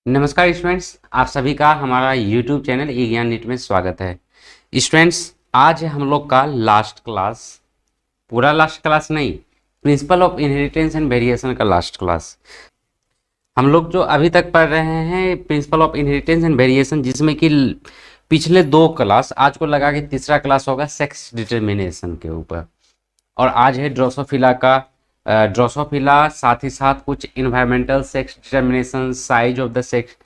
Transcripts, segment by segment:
नमस्कार स्टूडेंट्स, आप सभी का हमारा YouTube चैनल ई ज्ञान नीट में स्वागत है। स्टूडेंट्स, आज है हम लोग का लास्ट क्लास। पूरा लास्ट क्लास नहीं, principle of inheritance and variation का लास्ट क्लास। हम लोग जो अभी तक पढ़ रहे हैं principle of inheritance and variation, जिसमें कि पिछले 2 क्लास, आज को लगा के तीसरा क्लास होगा सेक्स डिटर्मिनेशन के ऊपर। और आज है ड्रोसोफिला का ड्रोसोफिला, साथ ही साथ कुछ environmental sex determination, size of the sex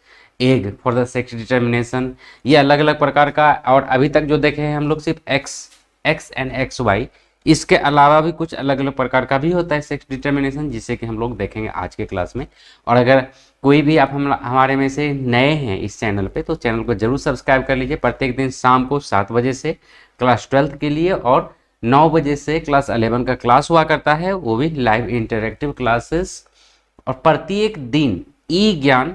egg for the sex determination, ये अलग अलग प्रकार का। और अभी तक जो देखे हैं हम लोग सिर्फ एक्स एंड एक्स वाई, इसके अलावा भी कुछ अलग अलग प्रकार का भी होता है सेक्स डिटर्मिनेशन, जिसे कि हम लोग देखेंगे आज के क्लास में। और अगर कोई भी आप हमारे में से नए हैं इस चैनल पे, तो चैनल को जरूर सब्सक्राइब कर लीजिए। प्रत्येक दिन शाम को 7 बजे से क्लास 12th के लिए और 9 बजे से क्लास 11 का क्लास हुआ करता है, वो भी लाइव इंटरेक्टिव क्लासेस। और प्रत्येक दिन ई ज्ञान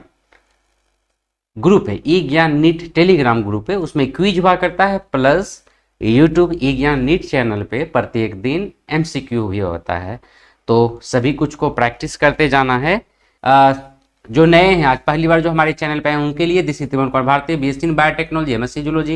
ग्रुप है, ई ज्ञान नीट टेलीग्राम ग्रुप है, उसमें क्विज हुआ करता है, प्लस यूट्यूब ई ज्ञान नीट चैनल पे प्रत्येक दिन एमसीक्यू भी होता है। तो सभी कुछ को प्रैक्टिस करते जाना है। जो नए हैं, आज पहली बार जो हमारे चैनल पे हैं, उनके लिए this Tribhuvan Kumar Bharati, BSc in biotechnology, MSc zoology,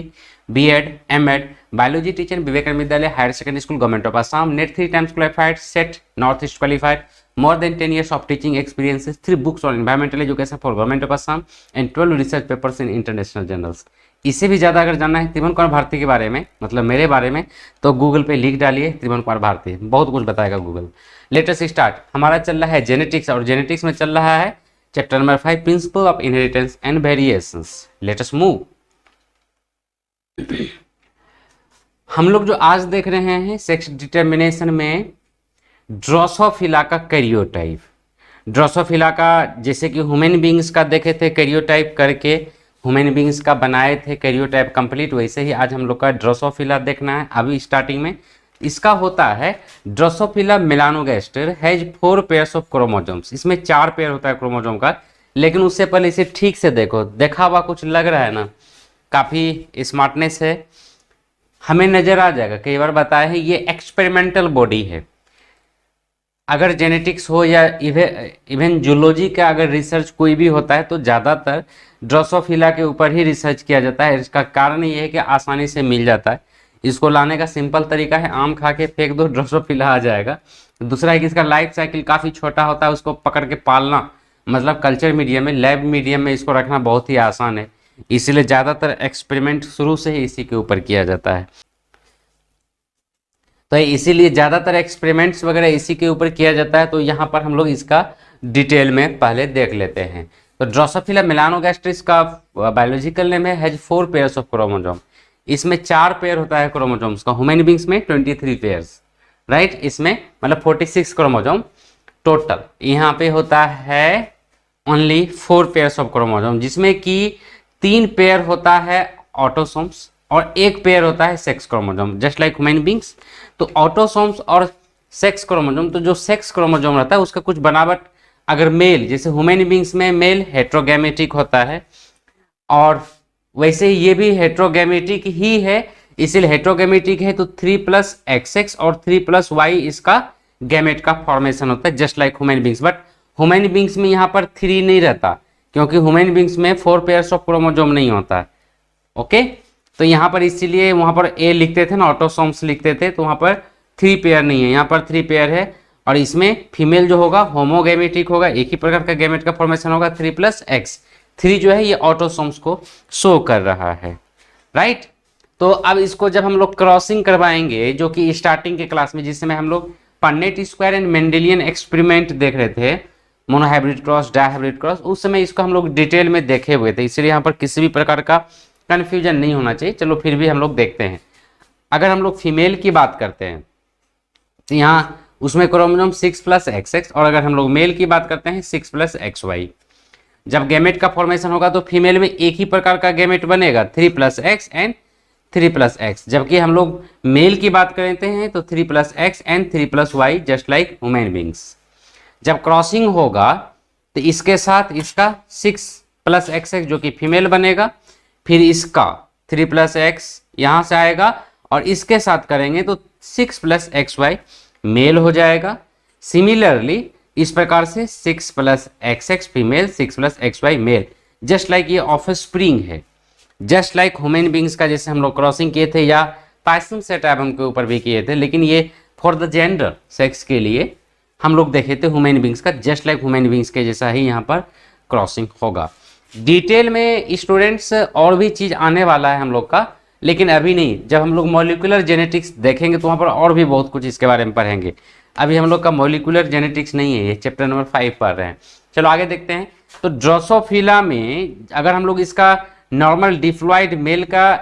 BEd, MEd, biology teacher, Vivekananda Vidyalaya higher secondary school, government of Assam, NET 3 times qualified, SET North East qualified, more than 10 years of teaching experiences, 3 books on environmental education for government of Assam and 12 research papers in international journals। इससे भी ज़्यादा अगर जानना है त्रिभुवन कुमार भारती के बारे में, मतलब मेरे बारे में, तो गूगल पे लिख डालिए त्रिभुवन कुमार भारती, बहुत कुछ बताएगा गूगल। लेटेस्ट स्टार्ट हमारा चल रहा है जेनेटिक्स, और जेनेटिक्स में चल रहा है chapter number 5 principle of inheritance and variations. Latest move. हम लोग जो आज देख रहे हैं सेक्स डिटर्मिनेशन में ड्रोसोफिला का कैरियोटाइप। ड्रोसोफिला का जैसे कि ह्यूमन बींग्स का देखे थे कैरियोटाइप करके, ह्यूमन बींग्स का बनाए थे कैरियोटाइप कंप्लीट, वैसे ही आज हम लोग का ड्रोसोफिला देखना है। अभी स्टार्टिंग में इसका होता है Drosophila melanogaster has 4 pairs of chromosomes. इसमें 4 पेयर होता है क्रोमोसोम का, लेकिन उससे पहले इसे ठीक से देखो, देखा हुआ कुछ लग रहा है ना, काफ़ी स्मार्टनेस है, हमें नज़र आ जाएगा। कई बार बताया है ये एक्सपेरिमेंटल बॉडी है। अगर जेनेटिक्स हो या इवन जूलॉजी का अगर रिसर्च कोई भी होता है, तो ज़्यादातर ड्रोसोफिला के ऊपर ही रिसर्च किया जाता है। इसका कारण ये है कि आसानी से मिल जाता है। इसको लाने का सिंपल तरीका है, आम खा के फेंक दो, ड्रोसोफिला आ जाएगा। दूसरा है कि इसका लाइफ साइकिल काफ़ी छोटा होता है, उसको पकड़ के पालना, मतलब कल्चर मीडियम में, लैब मीडियम में इसको रखना बहुत ही आसान है। इसीलिए ज़्यादातर एक्सपेरिमेंट शुरू से ही इसी के ऊपर किया जाता है। तो इसीलिए ज़्यादातर एक्सपेरिमेंट्स वगैरह इसी के ऊपर किया जाता है। तो यहाँ पर हम लोग इसका डिटेल में पहले देख लेते हैं। तो ड्रोसोफिला मेलानोगैस्ट्रिस का बायोलॉजिकल नेम है, हैज 4 पेयर्स ऑफ क्रोमोसोम। इसमें 4 पेयर होता है क्रोमोसोम्स का। ह्यूमन बींग्स में 23 पेयर्स, राइट, इसमें मतलब 46 क्रोमोसोम टोटल। यहाँ पे होता है ओनली 4 पेयर्स ऑफ क्रोमोसोम, जिसमें कि 3 पेयर होता है ऑटोसोम्स और 1 पेयर होता है sex chromosome, just like human beings. तो ऑटोसोम्स और सेक्स क्रोमोसोम, तो जो सेक्स क्रोमोसोम रहता है उसका कुछ बनावट, अगर मेल, जैसे ह्यूमन बींग्स में मेल हेट्रोगैमेटिक होता है, और वैसे ही ये भी हेट्रोगैमेटिक ही है। इसीलिए हेट्रोगैमेटिक है तो 3+XX और 3+Y इसका गैमेट का फॉर्मेशन होता है, just like human beings. But human beings में यहाँ पर 3 नहीं रहता, क्योंकि ह्यूमन बींग्स में 4 पेयर्स ऑफ क्रोमोसोम नहीं होता है। ओके, तो यहाँ पर इसीलिए वहाँ पर ए लिखते थे ना, ऑटोसोम्स लिखते थे, तो वहाँ पर 3 पेयर नहीं है, यहाँ पर 3 पेयर है। और इसमें फीमेल जो होगा होमोगैमेटिक होगा, एक ही प्रकार का गैमेट का फॉर्मेशन होगा, 3+X। 3 जो है ये ऑटोसोम्स को शो कर रहा है, राइट। तो अब इसको जब हम लोग क्रॉसिंग करवाएंगे, जो कि स्टार्टिंग के क्लास में, जिसमें हम लोग Punnett square and Mendelian experiment देख रहे थे, मोनोहाइब्रिड क्रॉस, डायहाइब्रिड क्रॉस, उस समय इसको हम लोग डिटेल में देखे हुए थे, इसलिए यहाँ पर किसी भी प्रकार का कन्फ्यूजन नहीं होना चाहिए। चलो फिर भी हम लोग देखते हैं। अगर हम लोग फीमेल की बात करते हैं तो यहाँ उसमें क्रोमोसोम 6+XX, और अगर हम लोग मेल की बात करते हैं 6+XY। जब गैमेट का फॉर्मेशन होगा तो फीमेल में एक ही प्रकार का गैमेट बनेगा, 3+X एंड 3+X। जबकि हम लोग मेल की बात करते हैं तो 3+X and 3+Y, just like human beings. जब क्रॉसिंग होगा तो इसके साथ इसका 6+XX जो कि फीमेल बनेगा, फिर इसका 3+X यहाँ से आएगा, और इसके साथ करेंगे तो 6+XY मेल हो जाएगा। सिमिलरली इस प्रकार से 6+XX female, 6+XY male. Just like ये ऑफ स्प्रिंग है, जस्ट लाइक ह्यूमन बींग्स का जैसे हम लोग क्रॉसिंग किए थे या पाइसन सेटअप हम के ऊपर भी किए थे, लेकिन ये फॉर द जेंडर सेक्स के लिए हम लोग देखे थे ह्यूमन बींग्स का, जस्ट लाइक ह्यूमन बींग्स के जैसा ही यहाँ पर क्रॉसिंग होगा। डिटेल में स्टूडेंट्स और भी चीज़ आने वाला है हम लोग का, लेकिन अभी नहीं, जब हम लोग मॉलिक्यूलर जेनेटिक्स देखेंगे तो वहाँ पर और भी बहुत कुछ इसके बारे में पढ़ेंगे। अभी हम लोग का मॉलिक्यूलर जेनेटिक्स नहीं है, ये चैप्टर नंबर 5 पढ़ रहे हैं। चलो आगे देखते हैं। तो ड्रोसोफिला में अगर हम लोग इसका नॉर्मल डिप्लॉयड मेल का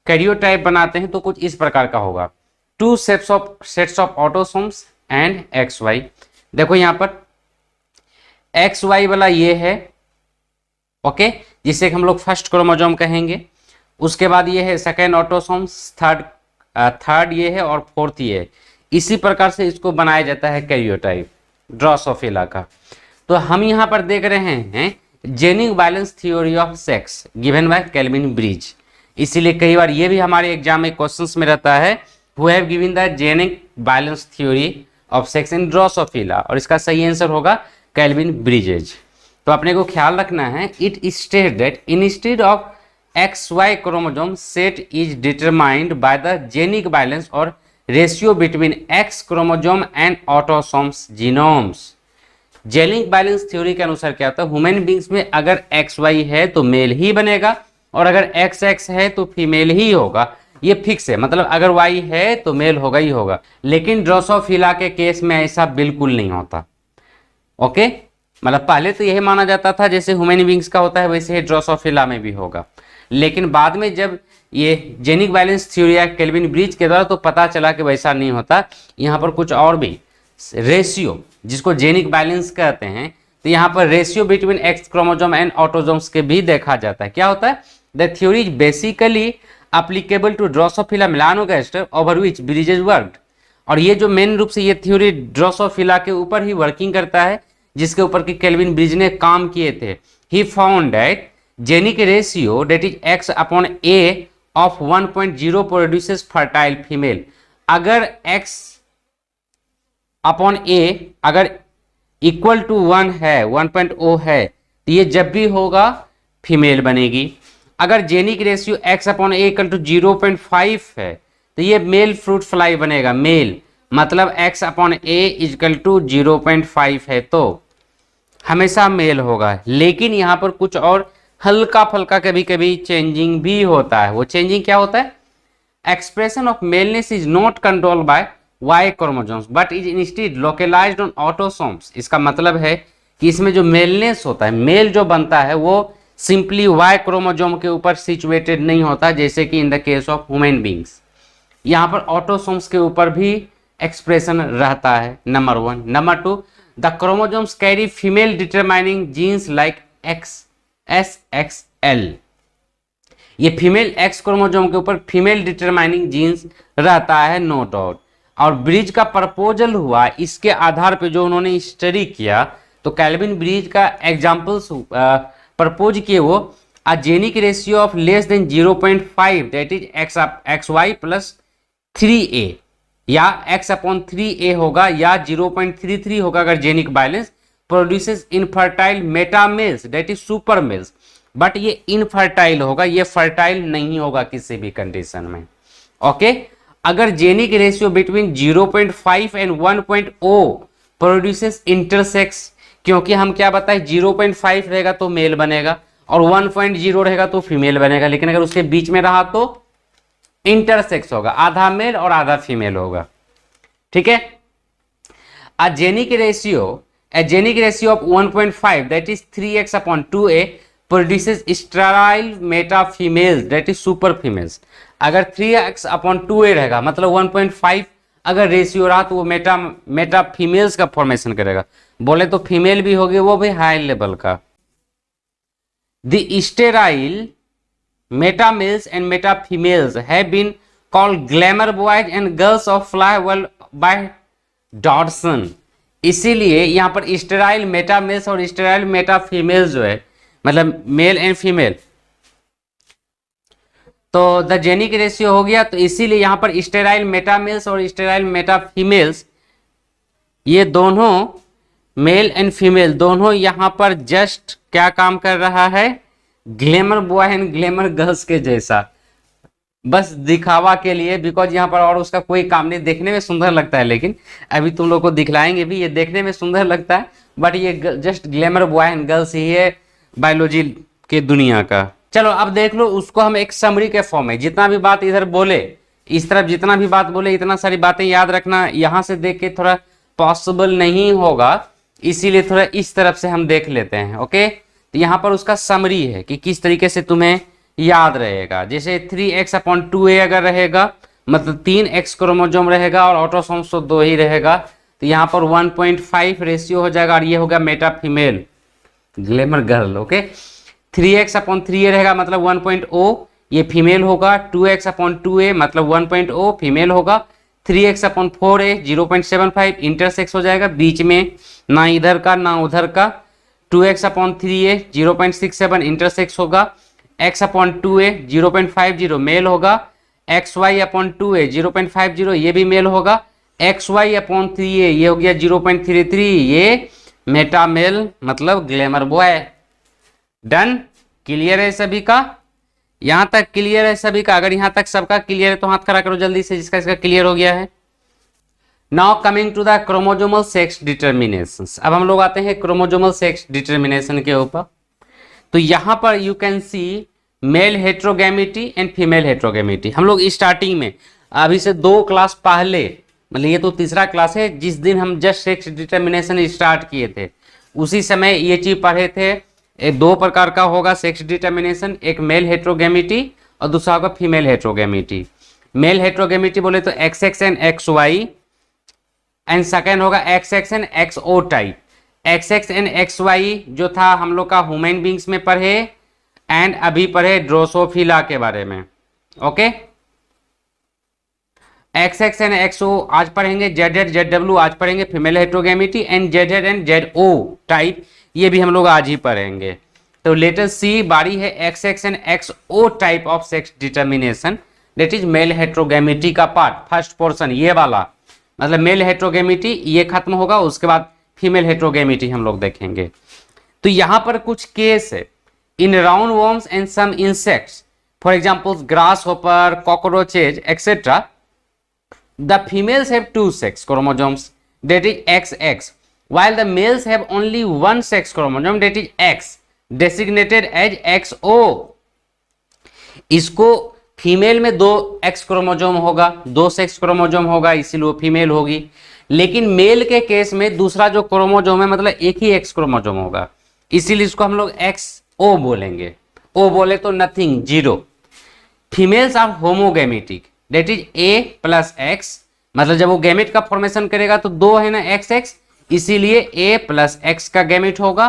कैरियोटाइप बनाते हैं तो कुछ इस प्रकार का होगा, 2 sets of autosomes and XY। देखो यहाँ पर XY वाला ये है, ओके, जिसे हम लोग फर्स्ट क्रोमोसोम कहेंगे। उसके बाद ये है सेकेंड ऑटोसोम्स, थर्ड ये है और फोर्थ ये है। इसी प्रकार से इसको बनाया जाता है कैरियोटाइप ड्रोसोफिला का। तो हम यहाँ पर देख रहे हैं genic balance theory of sex given by Calvin Bridge. इसीलिए कई बार ये भी हमारे एग्जाम में क्वेश्चंस में रहता है, who have given the genic balance theory of sex in Drosophila, और इसका सही आंसर होगा केल्विन ब्रिजेज। तो अपने को ख्याल रखना है, it state that instead of XY chromosome set is determined by the genic balance और ratio between X chromosome and autosomes genomes. Genic balance theory के अनुसार क्या होता है, ह्यूमन बींग्स में अगर XY है तो मेल ही बनेगा और अगर XX है तो फीमेल ही होगा, ये फिक्स है। मतलब अगर Y है तो मेल होगा ही होगा। लेकिन ड्रोसोफिला के केस में ऐसा बिल्कुल नहीं होता, ओके। मतलब पहले तो यही माना जाता था जैसे ह्यूमन बींग्स का होता है वैसे ही ड्रोसोफिला में भी होगा, लेकिन बाद में जब ये जेनिक बैलेंस थ्योरी या केल्विन ब्रिज के द्वारा तो पता चला कि वैसा नहीं होता। यहाँ पर कुछ और भी रेशियो, जिसको जेनिक बैलेंस कहते हैं, तो यहाँ पर ratio between X chromosome and autosomes के भी देखा जाता है। क्या होता है, the theory is basically applicable to Drosophila melanogaster over which Bridges worked. और ये जो मेन रूप से ये थ्योरी ड्रोसोफिला के ऊपर ही वर्किंग करता है, जिसके ऊपर कि केल्विन ब्रिज ने काम किए थे। He found that genic ratio that is X/A of 1.0 produces fertile female. अगर X/A अगर इक्वल टू 1 है, 1.0 है, तो ये जब भी होगा फीमेल बनेगी। अगर genic ratio X/A equal to 0.5 है तो ये मेल फ्रूट फ्लाई बनेगा, मेल। मतलब X/A इक्वल टू 0.5 है तो हमेशा मेल होगा। लेकिन यहाँ पर कुछ और हल्का फल्का कभी कभी चेंजिंग भी होता है। वो चेंजिंग क्या होता है, expression of maleness is not control by Y chromosomes but is instead localized on autosomes. इसका मतलब है कि इसमें जो मेलनेस होता है, मेल जो बनता है, वो सिंपली Y क्रोमोसोम के ऊपर सिचुएटेड नहीं होता, जैसे कि in the case of human beings. यहाँ पर ऑटोसोम्स के ऊपर भी एक्सप्रेशन रहता है, number 1। Number 2, the chromosomes carry female determining genes like SXL। ये फीमेल X क्रोमोसोम के ऊपर फीमेल डिटरमाइनिंग जीन्स रहता है, नो डाउट। और ब्रिज का प्रपोजल हुआ, इसके आधार पे जो उन्होंने स्टडी किया, तो केल्विन ब्रिज का एग्जाम्पल्स प्रपोज किए वो a genic ratio of less than 0.5 that is XY plus 3A या X/3A होगा या 0.33 होगा अगर genic balance produces infertile metamales that is super males. But ये इनफर्टाइल होगा, ये फर्टाइल नहीं होगा किसी भी कंडीशन में, ओके। अगर genic ratio between 0.5 and 1.0 produces intersex, क्योंकि हम क्या बताए 0.5 रहेगा तो मेल बनेगा और 1.0 रहेगा तो फीमेल बनेगा, लेकिन अगर उसके बीच में रहा तो इंटरसेक्स होगा, आधा मेल और आधा फीमेल होगा, ठीक है। A genic ratio of 1.5 that is 3X/2A produces sterile meta females that is super females। अगर 3X/2A रहेगा मतलब 1.5 अगर रेशियो रहा तो वो मेटा फीमेल्स का फॉर्मेशन करेगा। बोले तो फीमेल भी होगी, वो भी हाई लेवल का। The sterile meta males and meta females have been called glamour boys and girls of flywell by Dodson। इसीलिए यहाँ पर स्टेराइल मेटा मेल्स और स्टेराइल मेटा फीमेल्स जो है, मतलब मेल एंड फीमेल, तो द जेनिक रेशियो हो गया, तो इसीलिए यहाँ पर स्टेराइल मेटा मेल्स और स्टेराइल मेटा फीमेल्स ये दोनों मेल एंड फीमेल दोनों यहाँ पर जस्ट क्या काम कर रहा है, glamour boy and glamour girls के जैसा, बस दिखावा के लिए, बिकॉज यहाँ पर और उसका कोई काम नहीं। देखने में सुंदर लगता है, लेकिन अभी तुम लोग को दिखलाएंगे भी, ये देखने में सुंदर लगता है बट ये just glamour boy and girls ही है बायोलॉजी के दुनिया का। चलो अब देख लो, उसको हम एक समरी के फॉर्म में, जितना भी बात इधर बोले, इस तरफ जितना भी बात बोले, इतना सारी बातें याद रखना, यहाँ से देख के थोड़ा पॉसिबल नहीं होगा, इसीलिए थोड़ा इस तरफ से हम देख लेते हैं। ओके, तो यहाँ पर उसका समरी है कि किस तरीके से तुम्हें याद रहेगा। जैसे 3x/2a अगर रहेगा, मतलब 3x क्रोमोजोम रहेगा और ऑटोसोम्स तो 2 ही रहेगा, तो यहाँ पर 1.5 रेशियो हो जाएगा और ये होगा Meta female glamour girl. Okay, 3x/3a रहेगा मतलब 1.0 ये फीमेल होगा, 2x/2a मतलब 1.0 फीमेल होगा, 3x/4a 0.75 इंटरसेक्स हो जाएगा, बीच में ना इधर का ना उधर का, 2x/3a 0.67 इंटरसेक्स होगा, x/2a 0.50 मेल होगा, xy/2a 0.50 ये भी मेल होगा, xy/3a ये हो गया 0.33 ये मेटा मेल मतलब ग्लैमर बॉय। डन, क्लियर है सभी का? यहां तक क्लियर है सभी का? अगर यहां तक सबका क्लियर है तो हाथ खड़ा करो जल्दी से जिसका इसका क्लियर हो गया है। Now coming to the chromosomal sex determination. अब हम लोग आते हैं क्रोमोजोमल सेक्स डिटर्मिनेशन के ऊपर। तो यहां पर you can see male heterogamety and female heterogamety. हम लोग स्टार्टिंग में अभी से 2 क्लास पहले, मतलब ये तो तीसरा क्लास है, जिस दिन हम जस्ट सेक्स डिटर्मिनेशन स्टार्ट किए थे उसी समय ये चीज पढ़े थे। एक 2 प्रकार का होगा सेक्स डिटर्मिनेशन, एक मेल हेट्रोगैमिटी और दूसरा होगा फीमेल हेट्रोगैमिटी। मेल हेट्रोगैमिटी बोले तो XX and XY and second होगा XX and XO type. XX and XY जो था हम लोग का ह्यूमन बींग्स में पढ़े एंड अभी पढ़े ड्रोसोफिला के बारे में। ओके, XX एंड XO आज पढ़ेंगे, ZZ ZW आज पढ़ेंगे female heterogamety and ZZ and ZO type ये भी हम लोग आज ही पढ़ेंगे। तो लेट अस सी, बारी है XX and XO type of sex determination, that is male heterogamety का पार्ट, फर्स्ट पोर्शन ये वाला, मतलब मेल हेट्रोगैमिटी ये खत्म होगा, उसके बाद फीमेल हेट्रोगैमिटी हम लोग देखेंगे। तो यहां पर कुछ केस है in round worms and some insects, for example grasshopper, cockroaches etcetera, the females have 2 sex chromosomes that is XX while the males have only 1 sex chromosome that is X designated as XO। इसको female में 2 X chromosome होगा, 2 sex chromosome होगा, इसीलिए वो female होगी। लेकिन mail के case में दूसरा जो क्रोमोजोम है मतलब एक ही X क्रोमोजोम होगा, इसीलिए इसको हम लोग XO बोलेंगे। O बोले तो nothing, zero. Females are homogametic that is A+X, मतलब जब वो गैमेट का फॉर्मेशन करेगा तो 2 है ना XX, इसीलिए A+X का गैमेट होगा।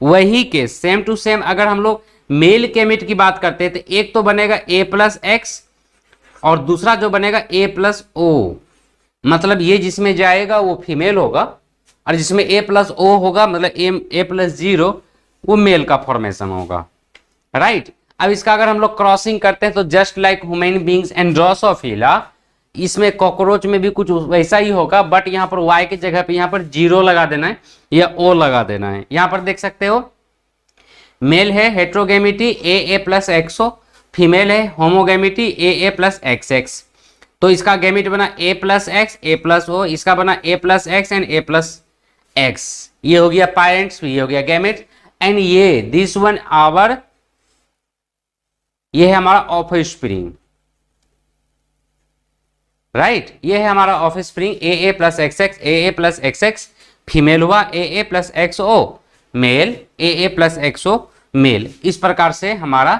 वही केस सेम टू सेम अगर हम लोग मेल गैमेट की बात करते हैं तो एक तो बनेगा A+X और दूसरा जो बनेगा A+O, मतलब ये जिसमें जाएगा वो फीमेल होगा और जिसमें A+O होगा मतलब A+0 वो मेल का फॉर्मेशन होगा, राइट। अब इसका अगर हम लोग क्रॉसिंग करते हैं तो just like human beings and Drosophila, इसमें कॉकरोच में भी कुछ वैसा ही होगा, बट यहाँ पर Y की जगह पे यहाँ पर 0 लगा देना है या O लगा देना है। यहाँ पर देख सकते हो मेल है हेट्रोगैमिटी AA+XO, फीमेल है होमोगैमिटी AA+XX। तो इसका गैमिट बना A+X A+O, इसका बना A+X एंड A+X, ये हो गया पेरेंट्स, ये हो गया गैमेट। एंड ये दिस वन आवर, ये है हमारा ऑफस्प्रिंग, राइट, ये है हमारा ऑफस्प्रिंग AA+XX, AA+XX फीमेल हुआ, AA+XO मेल, AA+XO मेल, इस प्रकार से हमारा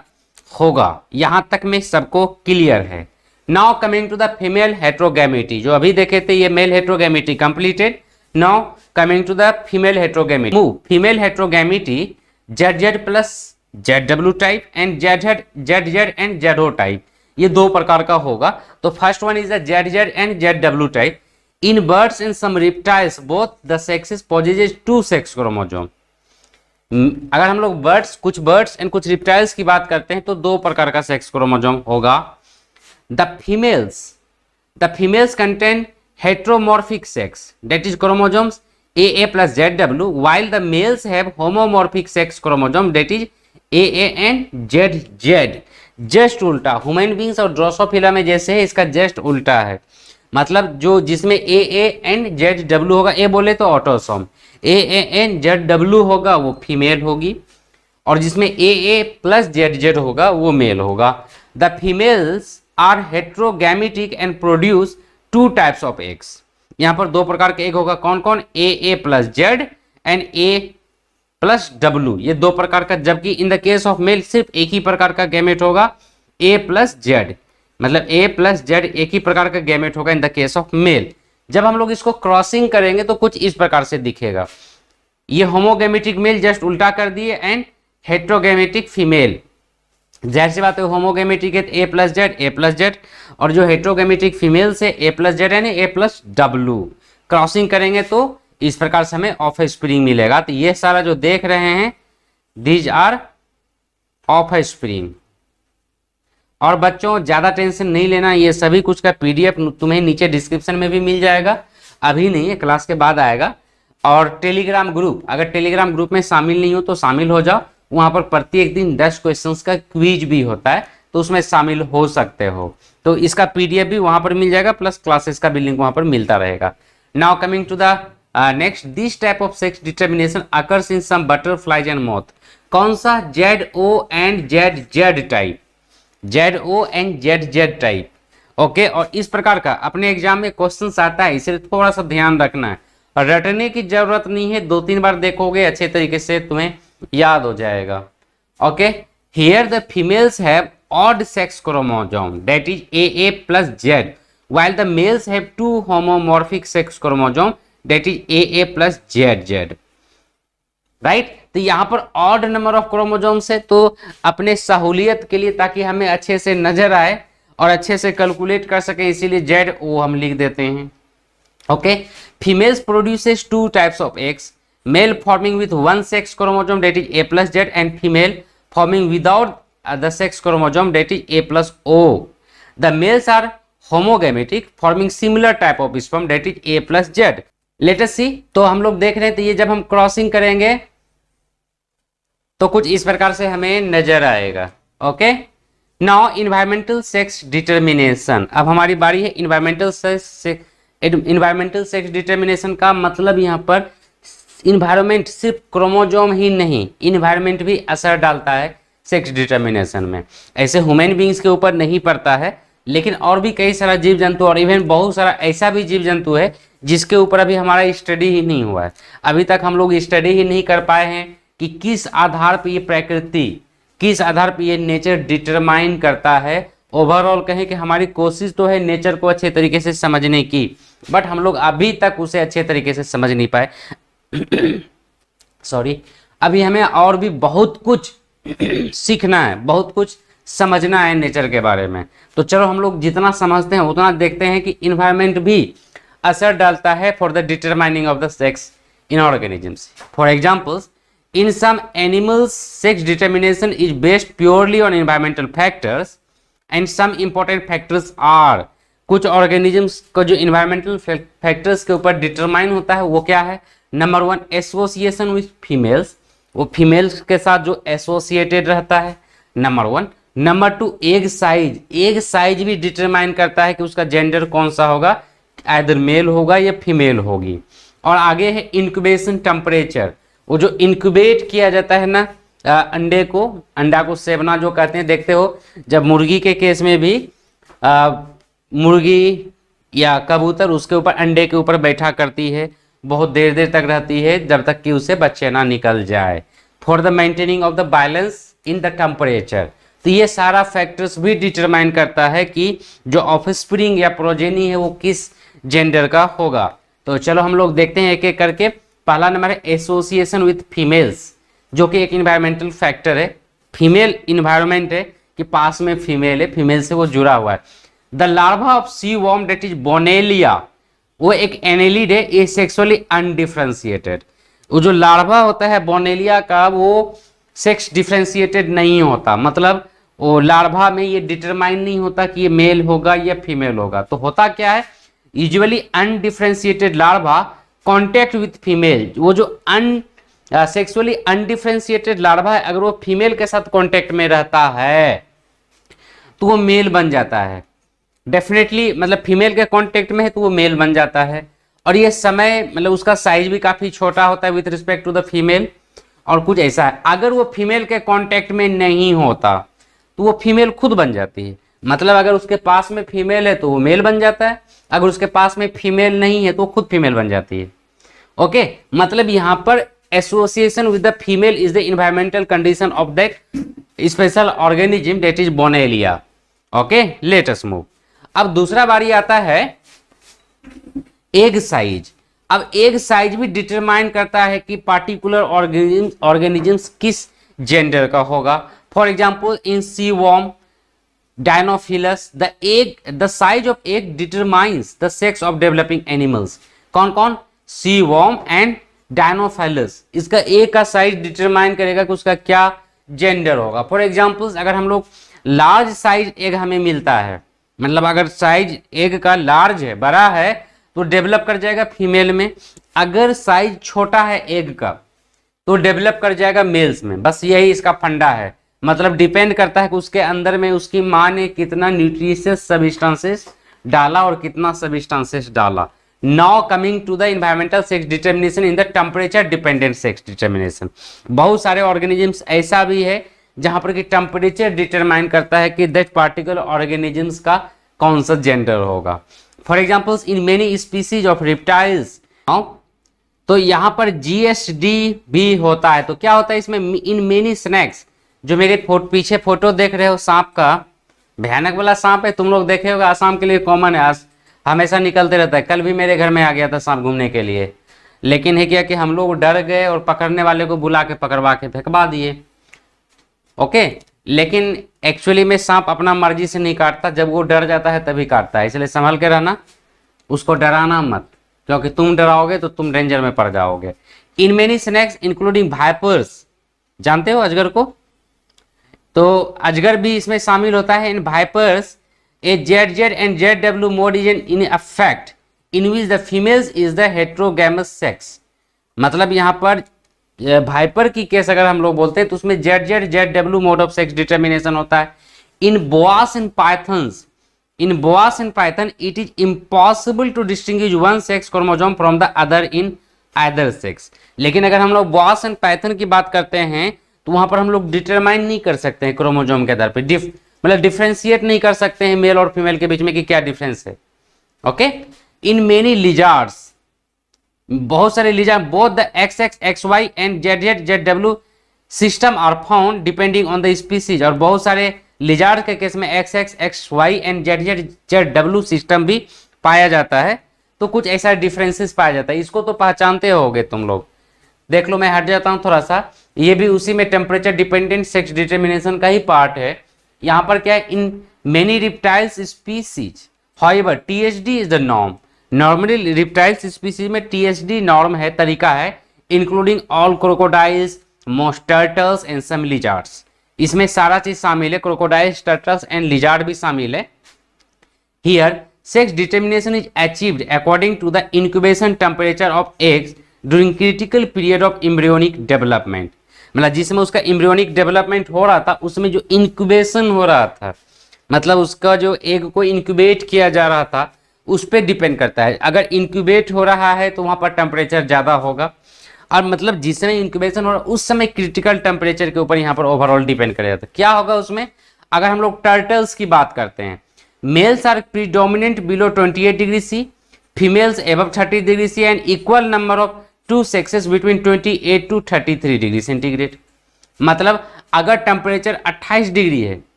होगा। यहां तक में सबको क्लियर है। Now coming to the female heterogamety, जो अभी देखे थे ये male heterogamety completed. Now coming to the female heterogamety, move female heterogamety ZZ+ZW type and ZZ and ZO type, ये 2 प्रकार का होगा। तो first one is the ZZ and ZW type. In birds and some reptiles both the sexes possesses 2 sex chromosome. अगर हम लोग कुछ birds and कुछ रिप्टाइल्स की बात करते हैं तो 2 प्रकार का सेक्स क्रोमोसोम होगा। The females contain heteromorphic sex that is chromosomes AA plus ZW, while the males have homomorphic sex chromosome that is AA and ZZ. Just उल्टा, ह्यूमन बींग्स और ड्रोसोफिला में जैसे है, इसका जस्ट उल्टा है। मतलब जो जिसमें AA एंड ZW होगा, ए बोले तो ऑटोसोम, AA एंड ZW होगा वो फीमेल होगी, और जिसमें AA प्लस ZZ होगा वो मेल होगा। The females are heterogametic and produce 2 types of eggs. यहाँ पर 2 प्रकार के एग होगा, कौन कौन? AA plus Z and A plus W, ये 2 प्रकार का। जबकि इन द केस ऑफ मेल सिर्फ एक ही प्रकार का गैमेट होगा, A प्लस Z, मतलब A प्लस Z एक ही प्रकार का गैमेट होगा इन द केस ऑफ मेल। जब हम लोग इसको क्रॉसिंग करेंगे तो कुछ इस प्रकार से दिखेगा, ये होमोगैमेटिक मेल जस्ट उल्टा कर दिए एंड हेट्रोगैमेटिक फीमेल। जाहिर सी बात है, होमोगैमेटिक है A प्लस Z, और जो हेट्रोगैमेटिक फीमेल से A प्लस Z यानी A प्लस W। क्रॉसिंग करेंगे तो इस प्रकार से हमें ऑफ स्प्रिंग मिलेगा। तो ये सारा जो देख रहे हैं दीज आर ऑफ स्प्रिंग। और बच्चों ज़्यादा टेंशन नहीं लेना, ये सभी कुछ का PDF तुम्हें नीचे डिस्क्रिप्शन में भी मिल जाएगा, अभी नहीं है, क्लास के बाद आएगा। और टेलीग्राम ग्रुप, अगर टेलीग्राम ग्रुप में शामिल नहीं हो तो शामिल हो जाओ, वहाँ पर प्रत्येक दिन 10 क्वेश्चंस का क्विज भी होता है, तो उसमें शामिल हो सकते हो। तो इसका PDF भी वहाँ पर मिल जाएगा, प्लस क्लासेस का भी लिंक वहाँ पर मिलता रहेगा। Now coming to the next, this type of sex determination occurs in some butterflies and moth. कौन सा? ZO and ZZ type, ZO and ZZ type. Okay, और इस प्रकार का अपने एग्जाम में क्वेश्चन आता है, इसलिए थोड़ा सा ध्यान रखना है, और रटने की जरूरत नहीं है, 2-3 बार देखोगे अच्छे तरीके से तुम्हें याद हो जाएगा। Okay, here the females have odd sex chromosome that is AA plus Z, while the males have 2 homomorphic sex chromosome that is AA plus ZZ, right. तो यहाँ पर ऑड नंबर ऑफ क्रोमोसोम्स है, तो अपने सहूलियत के लिए, ताकि हमें अच्छे से नजर आए और अच्छे से कैलकुलेट कर सके, इसीलिए ZO हम लिख देते हैं। Okay, females produces 2 types of eggs, male forming with 1 sex chromosome that is A plus Z and female forming without the sex chromosome that is A plus O. The males are homogamitic forming similar type of sperm that is A plus Z. Let us see, तो हम लोग देख रहे हैं, तो ये जब हम क्रॉसिंग करेंगे तो कुछ इस प्रकार से हमें नजर आएगा। Okay, now environmental sex determination, अब हमारी बारी है इन्वायरमेंटल सेक्स डिटर्मिनेशन का मतलब यहाँ पर इन्वायरमेंट, सिर्फ क्रोमोसोम ही नहीं, इन्वायरमेंट भी असर डालता है सेक्स डिटर्मिनेशन में। ऐसे ह्यूमन बींग्स के ऊपर नहीं पड़ता है, लेकिन और भी कई सारा जीव जंतु, और इवन बहुत सारा ऐसा भी जीव जंतु है जिसके ऊपर अभी हमारा स्टडी ही नहीं हुआ है। अभी तक हम लोग स्टडी ही नहीं कर पाए हैं कि किस आधार पर ये प्रकृति, किस आधार पर ये नेचर डिटरमाइन करता है। ओवरऑल कहें कि हमारी कोशिश तो है नेचर को अच्छे तरीके से समझने की, बट हम लोग अभी तक उसे अच्छे तरीके से समझ नहीं पाए। सॉरी, अभी हमें और भी बहुत कुछ सीखना है, बहुत कुछ समझना है नेचर के बारे में। तो चलो हम लोग जितना समझते हैं उतना देखते हैं कि इन्वायरमेंट भी असर डालता है for the determining of the sex in organisms. For examples, in some animals sex determination is based purely on environmental factors and some important factors are. कुछ ऑर्गेनिजम्स को जो इन्वायरमेंटल फैक्टर्स के ऊपर डिटरमाइन होता है वो क्या है? नंबर 1, एसोसिएशन विथ फीमेल्स, वो फीमेल्स के साथ जो एसोसिएटेड रहता है, number 1। Number 2, egg size, egg size भी डिटरमाइन करता है कि उसका जेंडर कौन सा होगा, आइदर मेल होगा या फीमेल होगी। और आगे है इंक्यूबेशन टेम्परेचर, वो जो इंक्यूबेट किया जाता है ना अंडे को, अंडा को सेवना जो कहते हैं, देखते हो जब मुर्गी के केस में भी मुर्गी या कबूतर उसके ऊपर अंडे के ऊपर बैठा करती है, बहुत देर देर तक रहती है जब तक कि उसे बच्चे ना निकल जाए, for the maintaining of the balance in the temperature. तो ये सारा फैक्टर्स भी डिटरमाइन करता है कि जो ऑफस्प्रिंग या प्रोजेनी है वो किस जेंडर का होगा। तो चलो हम लोग देखते हैं एक एक करके। पहला नंबर है एसोसिएशन विथ फीमेल्स, जो कि एक इन्वायरमेंटल फैक्टर है, फीमेल इन्वायरमेंट है कि पास में फीमेल है, फीमेल से वो जुड़ा हुआ है। The larva of sea worm that is Bonellia, वो एक एनेलिड है, ए सेक्सुअली अनडिफ्रेंशिएटेड। वो जो लार्वा होता है बोनेलिया का वो सेक्स डिफ्रेंशिएटेड नहीं होता, मतलब वो लार्वा में ये डिटरमाइन नहीं होता कि ये मेल होगा या फीमेल होगा। तो होता क्या है, usually undifferentiated larva contact with female, वो जो सेक्सुअली अनडिफरेंशिएटेड लार्वा है, अगर वो फीमेल के साथ कॉन्टेक्ट में रहता है तो वो मेल बन जाता है डेफिनेटली, मतलब फीमेल के कॉन्टेक्ट में है तो वो मेल बन जाता है। और ये समय मतलब उसका साइज भी काफी छोटा होता है with respect to the female. और कुछ ऐसा है, अगर वो फीमेल के कांटेक्ट में नहीं होता तो वो फीमेल खुद बन जाती है, मतलब अगर उसके पास में फीमेल है तो वो मेल बन जाता है, अगर उसके पास में फीमेल नहीं है तो वो खुद फीमेल बन जाती है। ओके, मतलब यहाँ पर association with the female is the environmental condition of the special organism that is Bonellia. Okay, let us move. अब दूसरा बारी आता है एग साइज। अब एग साइज भी डिटरमाइन करता है कि पार्टिकुलर ऑर्गेनिजम्स किस जेंडर का होगा। For example in sea worm, Dinophilus, the size of egg determines the sex of developing animals. कौन कौन? Sea worm and Dinophilus. इसका एग का साइज डिटरमाइन करेगा कि उसका क्या जेंडर होगा। फॉर एग्जाम्पल अगर हम लोग लार्ज साइज एग हमें मिलता है, मतलब अगर साइज एग का लार्ज है, बड़ा है, तो डेवलप कर जाएगा फीमेल में। अगर साइज छोटा है एग का तो डेवलप कर जाएगा मेल्स में। बस यही इसका फंडा है, मतलब डिपेंड करता है कि उसके अंदर में उसकी माँ ने कितना न्यूट्रिशियस सब्सटेंसेस डाला और कितना सब्सटेंसेस डाला। Now coming to the environmental sex determination in the temperature dependent sex determination. बहुत सारे ऑर्गेनिजम्स ऐसा भी है जहां पर कि टेम्परेचर डिटरमाइन करता है कि दैट पार्टिकुलर ऑर्गेनिजम्स का कौन सा जेंडर होगा। For example in many species of reptiles, तो यहाँ पर GSD भी होता है। तो क्या होता है इसमें? इन मेनी स्नैक्स, जो मेरे पीछे फोटो देख रहे हो सांप का, भयानक वाला सांप है, तुम लोग देखे होगा, आसाम के लिए कॉमन है, हमेशा निकलते रहता है। कल भी मेरे घर में आ गया था सांप घूमने के लिए, लेकिन है क्या कि हम लोग डर गए और पकड़ने वाले को बुला के पकड़वा के फेंकवा दिए। ओके, लेकिन एक्चुअली में सांप अपना मर्जी से नहीं काटता, जब वो डर जाता है तभी काटता है, इसलिए संभल के रहना, उसको डराना मत, क्योंकि तुम डराओगे तो तुम डेंजर में पड़ जाओगे। In many snakes including vipers, जानते हो अजगर को? तो अजगर भी इसमें शामिल होता है। In vipers a ZZ and ZW mode is in affect in which the females is the heterogamous sex. मतलब यहाँ पर वाइपर की केस अगर हम लोग बोलते हैं तो उसमें ZZ ZW mode of sex determination होता है। In boas and pythons, in boas and python it is impossible to distinguish one sex chromosome from the other in either sex. लेकिन अगर हम लोग बोआस एंड पाइथन की बात करते हैं तो वहां पर हम लोग डिटरमाइन नहीं कर सकते हैं क्रोमोसोम के आधार पर, मतलब डिफ्रेंशिएट नहीं कर सकते हैं मेल और फीमेल के बीच में कि क्या डिफरेंस है। ओके, इन मेनी लिजार्ड्स, बहुत सारे lizard, both the XX XY and ZZ ZW system are found depending on the species. और बहुत सारे लिजार्ड के केस में XX XY and ZZ ZW system भी पाया जाता है। तो कुछ ऐसा डिफरेंसेस पाया जाता है, इसको तो पहचानते होगे तुम लोग। देख लो, मैं हट जाता हूं थोड़ा सा, ये भी उसी में टेम्परेचर डिपेंडेंट सेक्स डिटर्मिनेशन का ही पार्ट है। यहाँ पर क्या है? In many reptiles species however TSD is the norm. Normally reptiles species में TSD नॉर्म है, तरीका है, including all crocodiles, most turtles and some lizards. इसमें सारा चीज शामिल है, क्रोकोडाइल्स, टर्टल्स एंड लिजार्ड भी शामिल है। Here sex determination is achieved according to the incubation temperature of eggs during critical period of embryonic development. मतलब जिसमें उसका एम्ब्रियोनिक डेवलपमेंट हो रहा था, उसमें जो इंक्यूबेशन हो रहा था, मतलब उसका जो एग को इंक्यूबेट किया जा रहा था, उस पर डिपेंड करता है। अगर इंक्यूबेट हो रहा है तो वहां पर टेम्परेचर ज्यादा होगा, और मतलब जिस समय इंक्यूबेशन हो रहा है उस समय क्रिटिकल टेम्परेचर के ऊपर यहाँ पर ओवरऑल डिपेंड करेगा। तो क्या होगा उसमें? अगर हम लोग टर्टल्स की बात करते हैं, males are predominant below 28 degree C, females above 30 degree C and equal number of two sexes between 28 to 33 degree centigrade. मतलब अगर टेम्परेचर 28 डिग्री है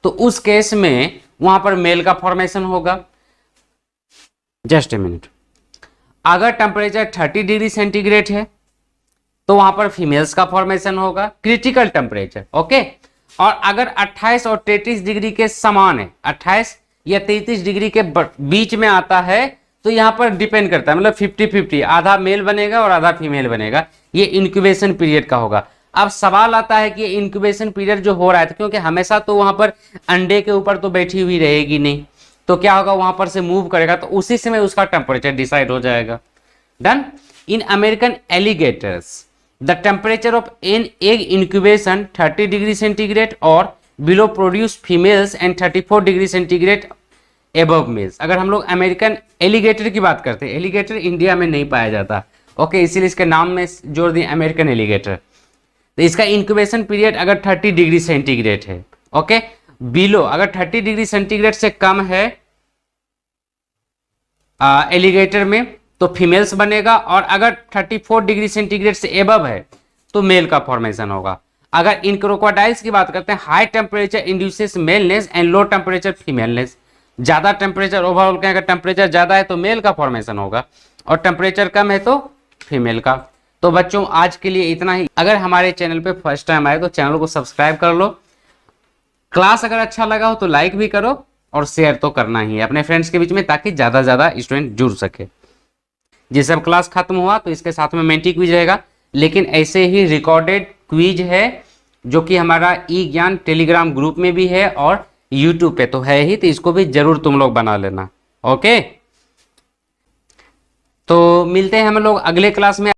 तो उस केस में वहां पर मेल का फॉर्मेशन होगा। Just a minute. अगर टेम्परेचर 30 डिग्री सेंटीग्रेड है तो वहां पर फीमेल्स का फॉर्मेशन होगा, क्रिटिकल टेम्परेचर। ओके, और अगर 28 और 33 डिग्री के समान है, 28 या 33 डिग्री के बीच में आता है, तो यहां पर डिपेंड करता है, मतलब 50-50, आधा मेल बनेगा और आधा फीमेल बनेगा। ये इंक्यूबेशन पीरियड का होगा। अब सवाल आता है कि ये इंक्यूबेशन पीरियड जो हो रहा है, तो क्योंकि हमेशा तो वहां पर अंडे के ऊपर तो बैठी हुई रहेगी नहीं, तो क्या होगा, वहां पर से मूव करेगा तो उसी समय उसका टेम्परेचर डिसाइड हो जाएगा। Done. In American alligators the temperature of an egg incubation 30 degree centigrade और below produce females and 34 degree centigrade above males. अगर हम लोग अमेरिकन एलिगेटर की बात करते हैं, एलिगेटर इंडिया में नहीं पाया जाता, ओके, इसीलिए इसके नाम में जोड़ दिए अमेरिकन एलिगेटर। तो इसका इंक्यूबेशन पीरियड अगर 30 डिग्री सेंटीग्रेड है, ओके, बिलो अगर 30 डिग्री सेंटीग्रेड से कम है एलिगेटर में तो फीमेल्स बनेगा, और अगर 34 डिग्री सेंटीग्रेड से एबव है तो मेल का फॉर्मेशन होगा। अगर इन क्रोकोडाइल्स की बात करते हैं, high temperature induces maleness and low temperature femaleness. ज्यादा टेम्परेचर ओवरऑल का, अगर टेम्परेचर ज्यादा है तो मेल का फॉर्मेशन होगा और टेम्परेचर कम है तो फीमेल का। तो बच्चों आज के लिए इतना ही। अगर हमारे चैनल पे फर्स्ट टाइम आए तो चैनल को सब्सक्राइब कर लो। क्लास अगर अच्छा लगा हो तो लाइक भी करो और शेयर तो करना ही है अपने फ्रेंड्स के बीच में, ताकि ज्यादा ज्यादा स्टूडेंट जुड़ सके। जिस सब क्लास खत्म हुआ तो इसके साथ में मेंटी क्विज रहेगा, लेकिन ऐसे ही रिकॉर्डेड क्विज है जो कि हमारा ई ज्ञान टेलीग्राम ग्रुप में भी है और यूट्यूब पे तो है ही, तो इसको भी जरूर तुम लोग बना लेना। ओके, तो मिलते हैं हम लोग अगले क्लास में।